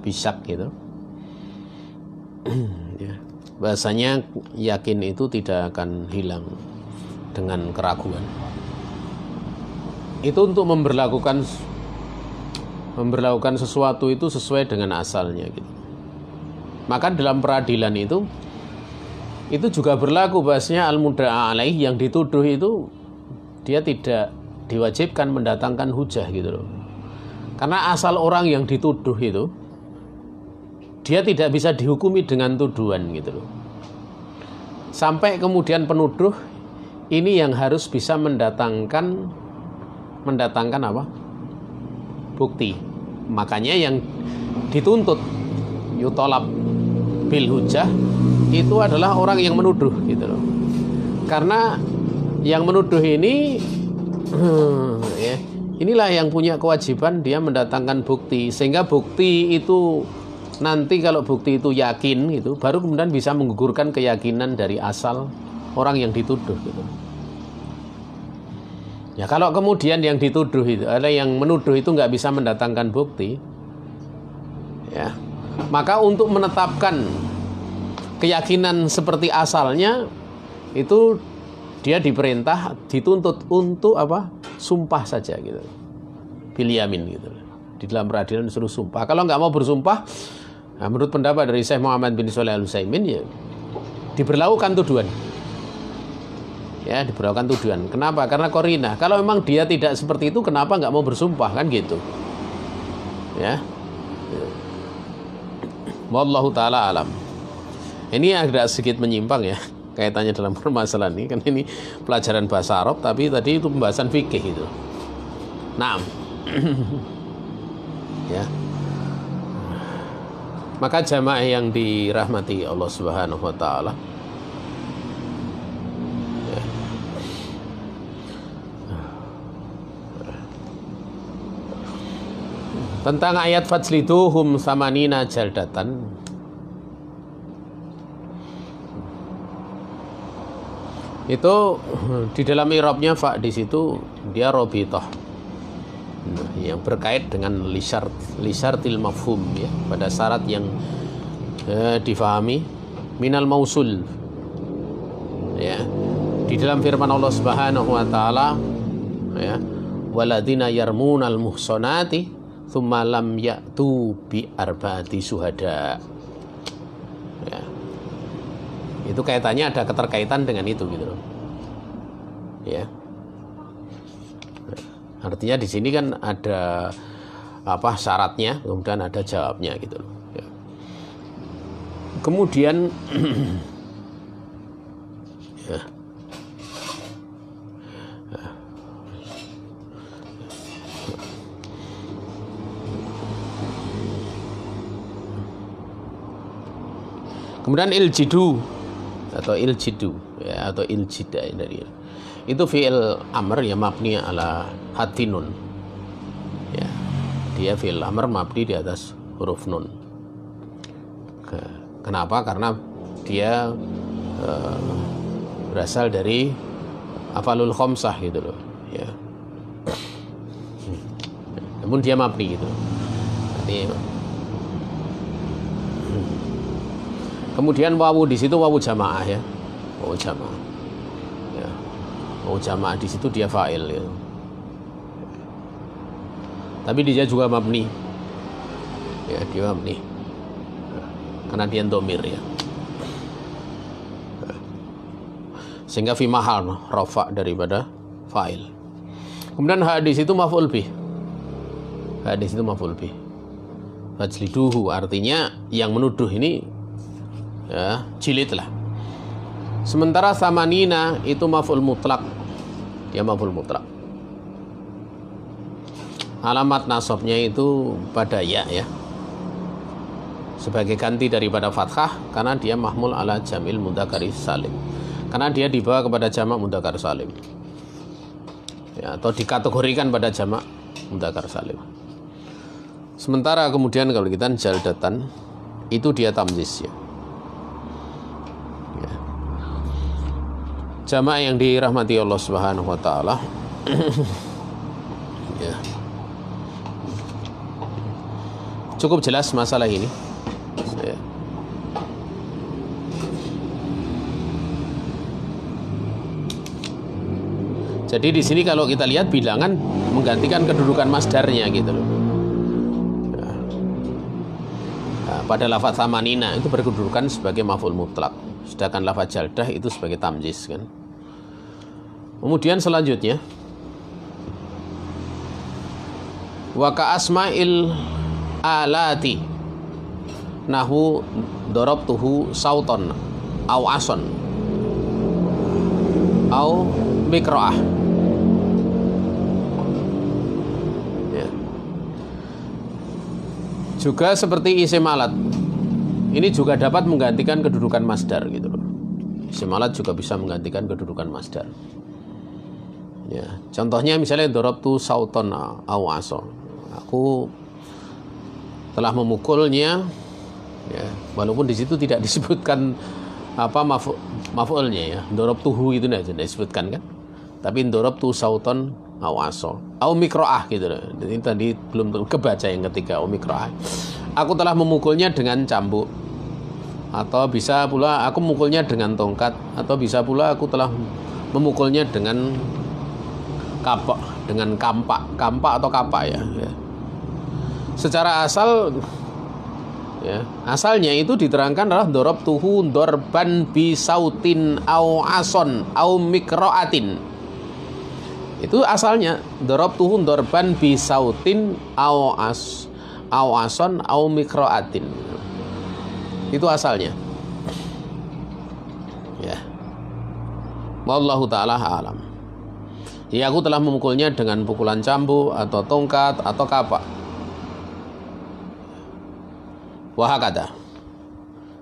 bisak gitu. Ya. Bahasanya yakin itu tidak akan hilang dengan keraguan. Itu untuk memberlakukan sesuatu itu sesuai dengan asalnya gitu. Maka dalam peradilan itu juga berlaku bahasanya al-mudda'a alaih, yang dituduh itu dia tidak diwajibkan mendatangkan hujah gitu loh. Karena asal orang yang dituduh itu dia tidak bisa dihukumi dengan tuduhan gitu loh. Sampai kemudian penuduh ini yang harus bisa mendatangkan apa? Bukti. Makanya yang dituntut yutolab bil hujah itu adalah orang yang menuduh gitu loh. Karena yang menuduh ini ya, inilah yang punya kewajiban dia mendatangkan bukti, sehingga bukti itu nanti kalau bukti itu yakin gitu, baru kemudian bisa menggugurkan keyakinan dari asal orang yang dituduh gitu. Ya kalau kemudian yang dituduh itu ada yang menuduh itu nggak bisa mendatangkan bukti, ya maka untuk menetapkan keyakinan seperti asalnya itu dia diperintah, dituntut untuk apa? Sumpah saja gitu, bil yamin gitu. Di dalam peradilan disuruh sumpah. Kalau nggak mau bersumpah, nah, menurut pendapat dari Syekh Muhammad bin Shalih Al-Utsaimin ya diberlakukan tuduhan. Ya, diberlakukan tuduhan. Kenapa? Karena korina. Kalau memang dia tidak seperti itu, kenapa nggak mau bersumpah kan gitu? Ya. Wallahu taala alam. Ini agak sedikit menyimpang ya kaitannya dalam permasalahan ini, karena ini pelajaran bahasa Arab, tapi tadi itu pembahasan fikih itu. Naam. Ya. Maka jamaah yang dirahmati Allah Subhanahu wa taala, tentang ayat fajliduhum samanina jaldatan, itu di dalam i'rabnya fa di situ dia robitoh yang berkait dengan lisartil mafhum ya, pada syarat yang difahami minal mausul ya, di dalam firman Allah Subhanahu wa taala ya, waladina yarmunal muhsanati tsumma lam ya'tu bi arba'ati syuhada ya. Itu kaitannya ada keterkaitan dengan itu gitu loh. Ya. Artinya di sini kan ada apa syaratnya, kemudian ada jawabnya gitu loh. Ya. Kemudian ya. Kemudian iljidu atau iljidu ya, atau iljida dari itu fi'il amr ya mabni ala hatinun ya, dia fi'il amr mabni di atas huruf nun. Kenapa? Karena dia berasal dari afalul khamsah gitu loh ya. Namun dia mabni gitu. Artinya kemudian wawu di situ wawu jamaah ya, wawu jamaah. Ya. Wawu jamaah di situ dia fa'il ya. Tapi dia juga mabni. Ya, dia mabni. Karena dia dhamir ya. sehingga fi mahal rafa daripada fa'il. Kemudian hadis itu maf'ul bih. Hadis itu maf'ul bih. Fajliduhu artinya yang menuduh ini ya jilidlah. Sementara samanina itu maf'ul mutlak. Dia maf'ul mutlak. Alamat nasabnya itu pada ya sebagai ganti daripada fathah karena dia mahmul ala jamil mudzakkar salim. Karena dia dibawa kepada jamak mudzakkar salim. Ya, atau dikategorikan pada jamak mudzakkar salim. Sementara kemudian kalau kita jaldatan itu dia tamyiz ya. Jamaah yang dirahmati Allah Subhanahu wa taala. Ya. Cukup jelas masalah ini. Ya. Jadi di sini kalau kita lihat bilangan menggantikan kedudukan masdarnya gitu loh. Ya. Nah, pada lafaz samanina itu berkedudukan sebagai maf'ul mutlak. Sedangkan lafaz jaldah itu sebagai tamyiz kan. Kemudian selanjutnya wa ka asma'il alati nahu darabtuhu sauton au ason au mikra'ah ya. Juga seperti isim alat ini juga dapat menggantikan kedudukan masdar gitu loh. Isim alat juga bisa menggantikan kedudukan masdar. Ya, contohnya misalnya darabtu sauton au aso. Aku telah memukulnya ya, walaupun di situ tidak disebutkan apa maf'ulnya ya. Darabtuhu itu tidak disebutkan kan. Tapi darabtu sauton au aso. Au mikra'ah gitu loh. Ini tadi belum kebaca yang ketiga au mikra'ah. Aku telah memukulnya dengan cambuk. Atau bisa pula aku memukulnya dengan tongkat. Atau bisa pula aku telah memukulnya dengan kapak, dengan kampak atau kapak ya. Secara asal ya, asalnya itu diterangkan adalah darabtuhu darban bi sautin au ason au mikra'atin. Itu asalnya darabtuhu darban bi sautin au ason au mikra'atin. Itu asalnya. Ya. Wallahu taala alam. Ya, aku telah memukulnya dengan pukulan cambuk atau tongkat atau kapak. Wahakata.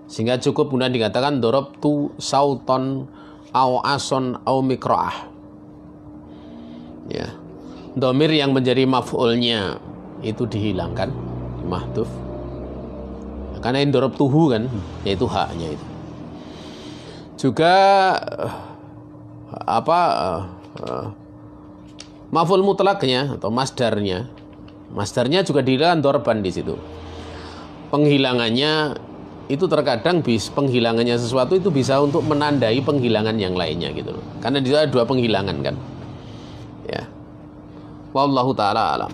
Sehingga cukup kemudian dikatakan darabtu sauton au ason au mikra'ah. Ya. Dhamir yang menjadi maf'ulnya itu dihilangkan, mahdhuf. Karena ini darabtuhu kan, yaitu haknya itu. Juga maf'ul mutlaknya atau masdarnya juga dihilangkan darban di situ. Penghilangannya itu terkadang penghilangannya sesuatu itu bisa untuk menandai penghilangan yang lainnya gitu loh. Karena di situ ada dua penghilangan kan. Ya. Wallahu taala alam.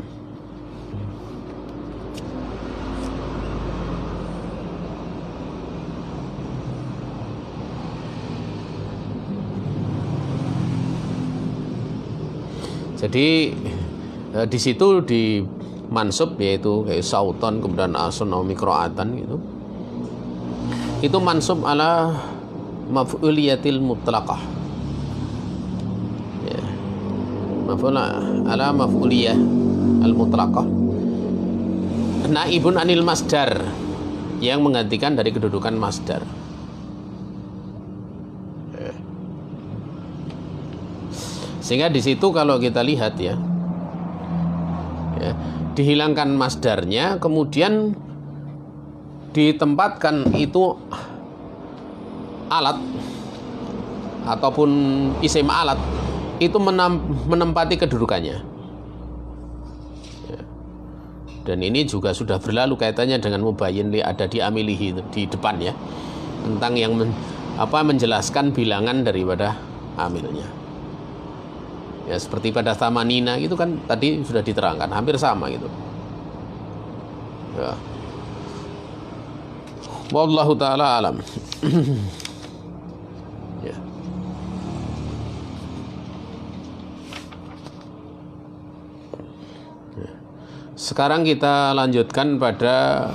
Jadi di situ di mansub yaitu kayak sauton kemudian asun atau mikra'atan gitu. Itu mansub ala maf'uliyatil mutlaqah. Ya. Maf'ul ala maf'uliyah al mutlaqah. Naibun anil masdar yang menggantikan dari kedudukan masdar. Sehingga di situ kalau kita lihat ya, dihilangkan masdarnya, kemudian ditempatkan itu alat ataupun isim alat itu menempati kedudukannya. Dan ini juga sudah berlalu kaitannya dengan mubayyin li ada di amilihi di depan ya, tentang yang menjelaskan bilangan daripada amilnya. Ya seperti pada samanina itu kan tadi sudah diterangkan hampir sama gitu. Ya. Wallahu taala alam. Ya. Sekarang kita lanjutkan pada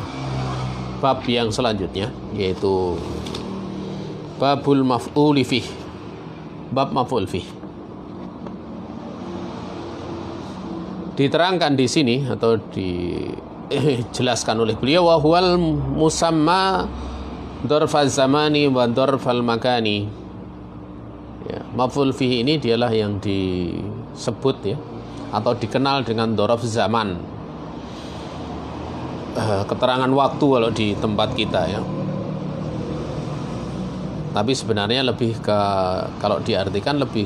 bab yang selanjutnya, yaitu babul maf'uli fih. Bab maf'ul fih. Diterangkan di sini atau dijelaskan oleh beliau, wa huwal musamma dzarfaz zamani wa dzarfal makani. Ya, maf'ul fih ini dialah yang disebut ya atau dikenal dengan dzaraf zaman. Keterangan waktu kalau di tempat kita ya. Tapi sebenarnya lebih ke, kalau diartikan lebih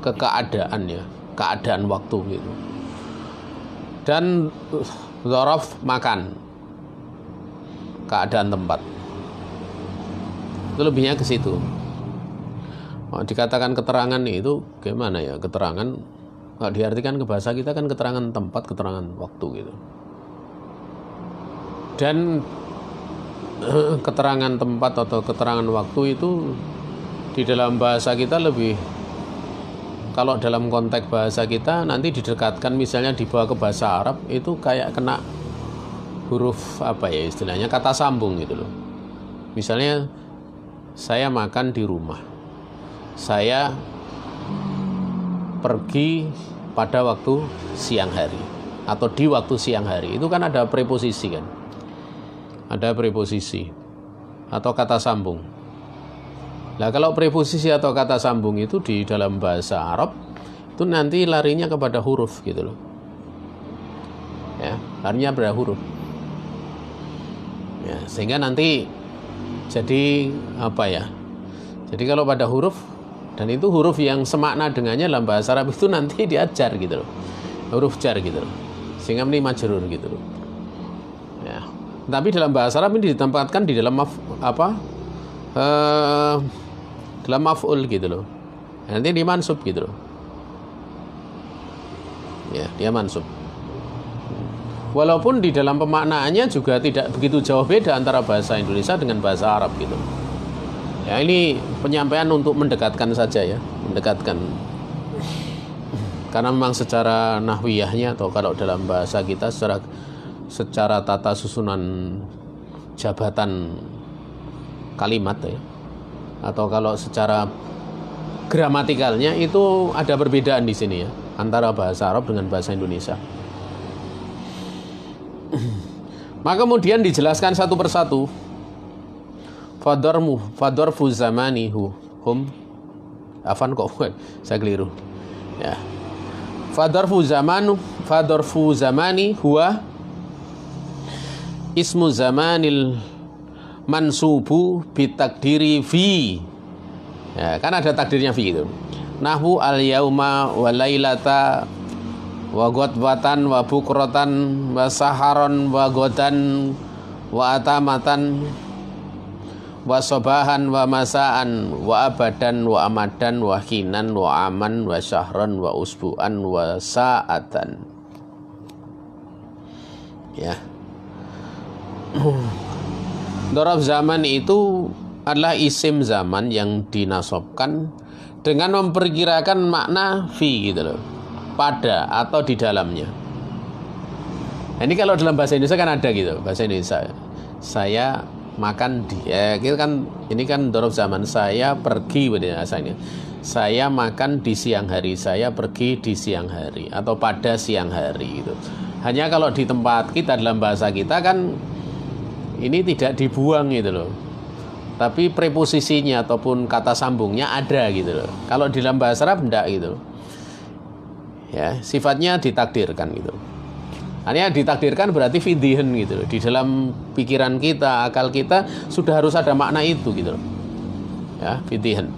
ke keadaan ya, keadaan waktu gitu. Dan dzaraf makan, keadaan tempat. Itu lebihnya ke situ. Dikatakan keterangan itu gimana ya? Keterangan kalau diartikan ke bahasa kita kan keterangan tempat, keterangan waktu gitu. Dan keterangan tempat atau keterangan waktu itu di dalam bahasa kita lebih, kalau dalam konteks bahasa kita nanti didekatkan misalnya dibawa ke bahasa Arab itu kayak kena huruf apa ya istilahnya, kata sambung gitu loh. Misalnya saya makan di rumah, saya pergi pada waktu siang hari atau di waktu siang hari, itu kan ada preposisi kan, ada preposisi atau kata sambung. Nah kalau preposisi atau kata sambung itu di dalam bahasa Arab itu nanti larinya kepada huruf gitu loh ya, larinya pada huruf ya, sehingga nanti jadi apa ya, jadi kalau pada huruf, dan itu huruf yang semakna dengannya dalam bahasa Arab itu nanti diajar gitu loh, huruf jar gitu loh, sehingga ini majrur gitu loh ya. Tapi dalam bahasa Arab ini ditempatkan di dalam dalam maf'ul gitu loh. Nanti dia mansub gitu loh. Ya, dia mansub. Walaupun di dalam pemaknaannya juga tidak begitu jauh beda antara bahasa Indonesia dengan bahasa Arab gitu. Ya, ini penyampaian untuk mendekatkan saja ya, mendekatkan. Karena memang secara nahwiyahnya atau kalau dalam bahasa kita secara tata susunan jabatan kalimat ya, atau kalau secara gramatikalnya itu ada perbedaan di sini ya antara bahasa Arab dengan bahasa Indonesia. Maka kemudian dijelaskan satu persatu. Fadorfu zamani hum afan kok saya keliru ya. Fadorfu zamani huwa ismu zamanil mansubu bitakdiri fi ya, kan ada takdirnya fi itu. Nahwu al yauma wa lailata wa ghadwatan wa bukratan wa saharon wa godan wa atamatan wa sobahan wa masaan wa abadan wa amadan wa hinan wa aman wa syahron wa usbu'an wa sa'atan ya. Dzaraf zaman itu adalah isim zaman yang dinasobkan dengan memperkirakan makna fi gitu loh, pada atau di dalamnya. Nah, ini kalau dalam bahasa Indonesia kan ada gitu, bahasa Indonesia. Saya makan di gitu kan, ini kan dzaraf zaman, saya pergi bahasanya. Saya makan di siang hari, saya pergi di siang hari atau pada siang hari gitu. Hanya kalau di tempat kita dalam bahasa kita kan ini tidak dibuang gitu loh, tapi preposisinya ataupun kata sambungnya ada gitu loh. Kalau di dalam bahasa Arab enggak gitu ya, sifatnya ditakdirkan gitu. Hanya ditakdirkan berarti fidihan gitu loh. Di dalam pikiran kita, akal kita sudah harus ada makna itu gitu loh ya, fidihan.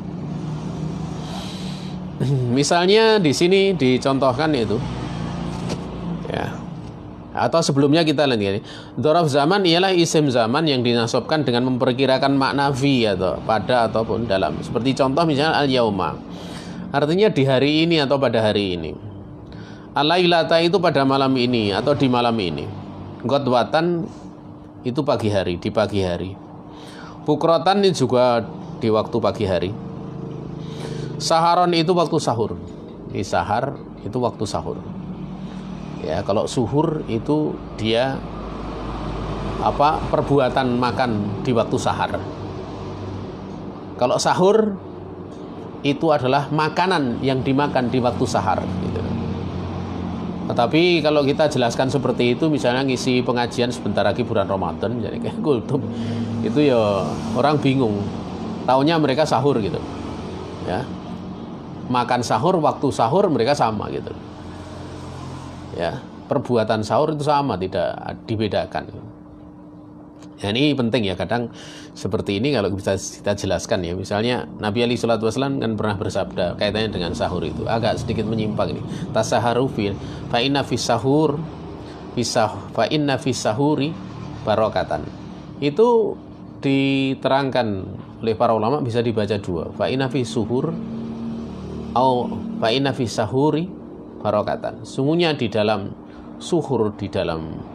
Misalnya di sini dicontohkan itu ya, atau sebelumnya kita lihat ini, dzaraf zaman ialah isim zaman yang dinasobkan dengan memperkirakan makna fi atau pada ataupun dalam. Seperti contoh misalnya al yauma, artinya di hari ini atau pada hari ini. Al-lailata itu pada malam ini atau di malam ini. Ghadwatan itu pagi hari, di pagi hari. Bukrotan ini juga di waktu pagi hari. Saharon itu waktu sahur. Di sahar itu waktu sahur. Ya, kalau suhur itu dia perbuatan makan di waktu sahar. Kalau sahur itu adalah makanan yang dimakan di waktu sahar gitu. Tetapi kalau kita jelaskan seperti itu, misalnya ngisi pengajian sebentar lagi bulan Ramadan, jadi kayak kultum, itu ya orang bingung. Taunya mereka sahur gitu. Ya. Makan sahur, waktu sahur mereka sama gitu. Ya, perbuatan sahur itu sama, tidak dibedakan. Ya, ini penting ya, kadang seperti ini kalau bisa kita jelaskan ya. Misalnya Nabi alaihi salatu wasallam kan pernah bersabda kaitannya dengan sahur itu. Agak sedikit menyimpang ini. Tasaharu fa inna fis sahuri barokatan. Itu diterangkan oleh para ulama bisa dibaca dua. Fa inna fis sahuri barokatan. Sungguhnya di dalam suhur, di dalam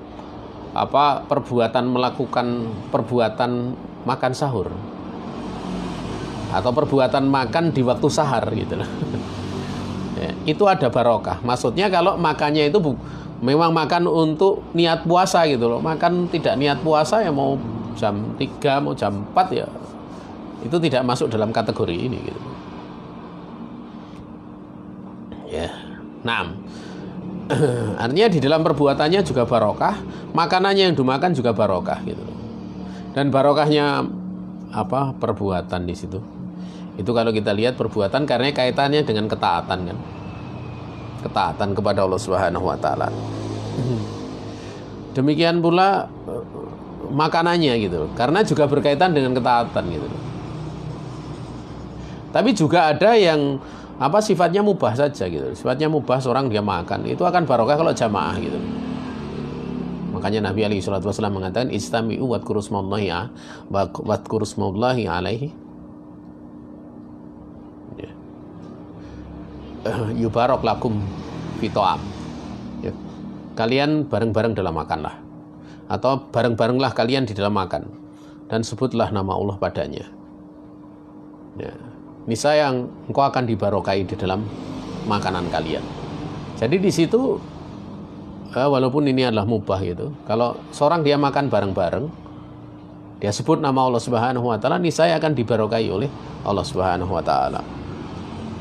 melakukan perbuatan makan sahur atau perbuatan makan di waktu sahar gitu loh. Ya, itu ada barokah. Maksudnya kalau makannya itu memang makan untuk niat puasa gitu loh. Makan tidak niat puasa ya mau jam 3 mau jam 4 ya itu tidak masuk dalam kategori ini gitu. Ya. Nah, artinya di dalam perbuatannya juga barokah, makanannya yang dimakan juga barokah gitu. Dan barokahnya perbuatan di situ. Itu kalau kita lihat perbuatan karena kaitannya dengan ketaatan kan. Ketaatan kepada Allah Subhanahu wa taala. Demikian pula makanannya gitu. Karena juga berkaitan dengan ketaatan gitu. Tapi juga ada yang sifatnya mubah saja gitu. Sifatnya mubah, seorang dia makan itu akan barokah kalau jamaah gitu. Makanya Nabi alaihi salatu wasallam mengatakan istami'u wadhkuru smallahi alaihi yubarak lakum fitoam. Ya. Kalian bareng-bareng dalam makanlah, atau bareng-barenglah kalian di dalam makan dan sebutlah nama Allah padanya. Ya. Niscaya engkau akan dibarokai di dalam makanan kalian. Jadi di situ walaupun ini adalah mubah gitu, kalau seorang dia makan bareng-bareng, dia sebut nama Allah Subhanahu wa taala, niscaya akan dibarokai oleh Allah Subhanahu wa taala.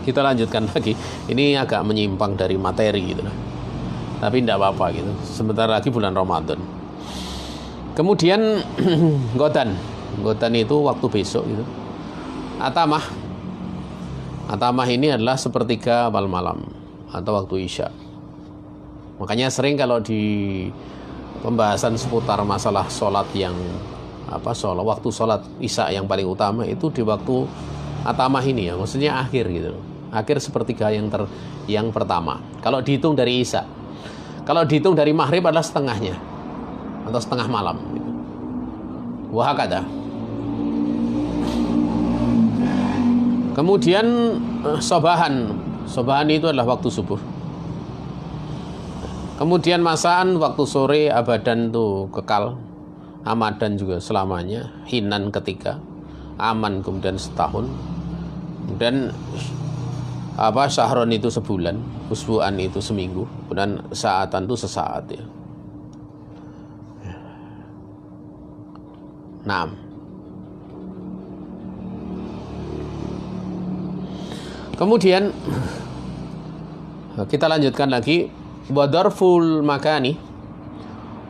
Kita lanjutkan lagi. Ini agak menyimpang dari materi gitu. Tapi tidak apa-apa gitu. Sebentar lagi bulan Ramadan. Kemudian Godan itu waktu besok gitu. Atamah ini adalah sepertiga awal malam atau waktu Isya. Makanya sering kalau di pembahasan seputar masalah sholat yang waktu sholat Isya yang paling utama itu di waktu atamah ini ya, maksudnya akhir gitu. Akhir sepertiga yang pertama. Kalau dihitung dari Isya. Kalau dihitung dari maghrib adalah setengahnya atau setengah malam gitu. Wahakada. Kemudian sobahan itu adalah waktu subuh. Kemudian masaan waktu sore, abadan itu kekal, amadan juga selamanya, hinan ketika, aman kemudian setahun, kemudian syahron itu sebulan, usbuan itu seminggu, kemudian saatan itu sesaat ya. Nah, kemudian kita lanjutkan lagi. Wa darful makani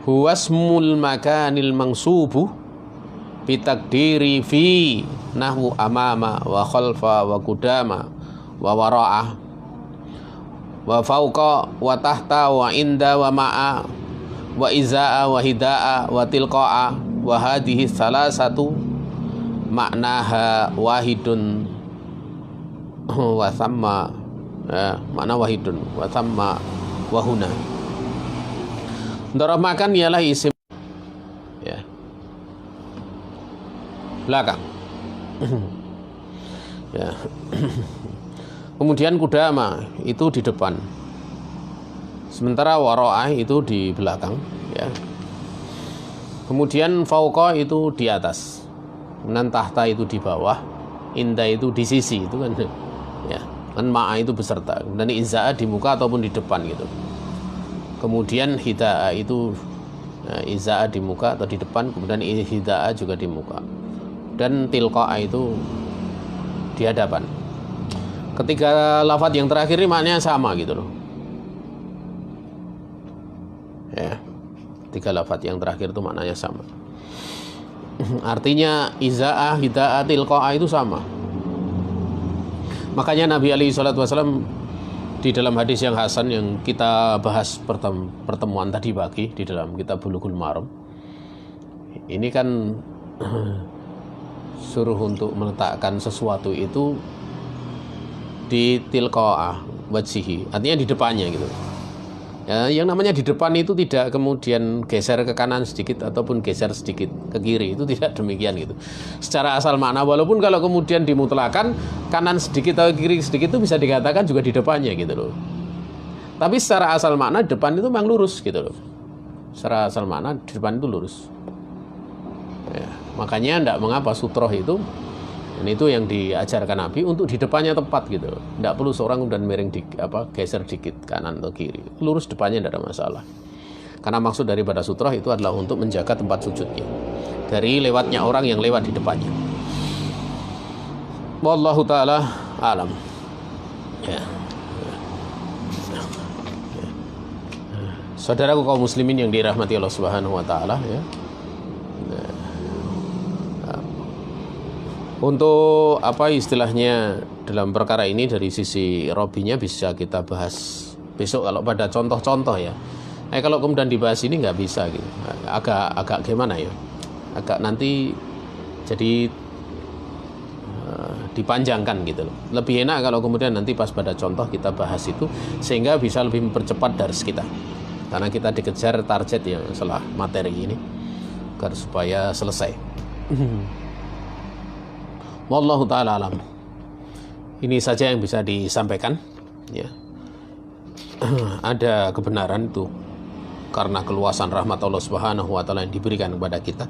huwa ismul makanil mangsubu bitakdiri fi nahwu amama wa khalfa wa qudama wa wara'ah wa fauqa wa tahta wa inda wa ma'a wa iza'a wa hida'a wa tilqa'a wa hadhihi salasatu maknaha wahidun wa thamma makna wahidun wa thamma wahuna. Darah makan ialah isim ya. Belakang. Ya. Kemudian kudama itu di depan. Sementara wara'ah itu di belakang ya. Kemudian fauqa itu di atas. Kemudian tahta itu di bawah. Inda itu di sisi itu kan ya. Kan ma'a itu beserta, dan izaa di muka ataupun di depan gitu. kemudian hida'a itu iza'ah di muka atau di depan, kemudian hida'a juga di muka, dan tilqa'a itu di hadapan. Ketiga lafadz yang terakhir ini maknanya sama gitu loh. Ya, tiga lafadz yang terakhir itu maknanya sama. Artinya iza'ah, hida'ah, tilqa'ah itu sama. Makanya Nabi SAW di dalam hadis yang hasan yang kita bahas pertemuan tadi pagi di dalam kitab Bulughul Maram, ini kan suruh untuk meletakkan sesuatu itu di tilqa'ah wajhihi, artinya di depannya gitu. Ya, yang namanya di depan itu tidak kemudian geser ke kanan sedikit ataupun geser sedikit ke kiri, itu tidak demikian gitu. Secara asal makna, walaupun kalau kemudian dimutlakan kanan sedikit atau kiri sedikit itu bisa dikatakan juga di depannya gitu loh. Tapi secara asal makna depan itu memang lurus gitu loh. Secara asal makna di depan itu lurus. Ya, makanya tidak mengapa sutroh itu, dan itu yang diajarkan Nabi untuk di depannya tepat gitu. Tidak perlu seorang kemudian miring geser dikit kanan atau kiri. Lurus depannya tidak ada masalah. Karena maksud daripada sutroh itu adalah untuk menjaga tempat sujudnya dari lewatnya orang yang lewat di depannya. Wallahu ta'ala alam. Ya. Saudaraku kaum muslimin yang dirahmati Allah Subhanahu wa taala, ya. Untuk apa istilahnya dalam perkara ini dari sisi robinya bisa kita bahas besok kalau pada contoh-contoh ya. Kalau kemudian dibahas ini nggak bisa gitu. Agak gimana ya? Agak nanti jadi dipanjangkan gitu loh. Lebih enak kalau kemudian nanti pas pada contoh kita bahas itu sehingga bisa lebih mempercepat dars kita. Karena kita dikejar target yang setelah materi ini agar supaya selesai. Wallahu ta'ala alam. Ini saja yang bisa disampaikan ya. Ada kebenaran itu karena keluasan rahmat Allah Subhanahu wa taala yang diberikan kepada kita.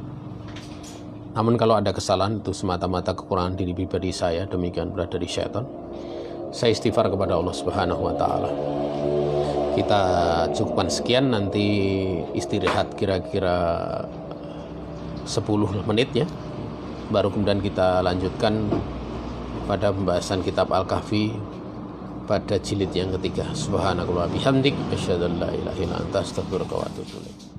Namun kalau ada kesalahan itu semata-mata kekurangan diri pribadi saya, demikian pula dari syaitan. Saya istighfar kepada Allah Subhanahu wa taala. Kita cukupkan sekian, nanti istirahat kira-kira 10 menit ya. Baru kemudian kita lanjutkan pada pembahasan kitab Al-Kahfi pada jilid yang ketiga. Subhanakallahumma bihamdik asyhadu an la ilaha illa anta astaghfiruka wa atubu ilaik.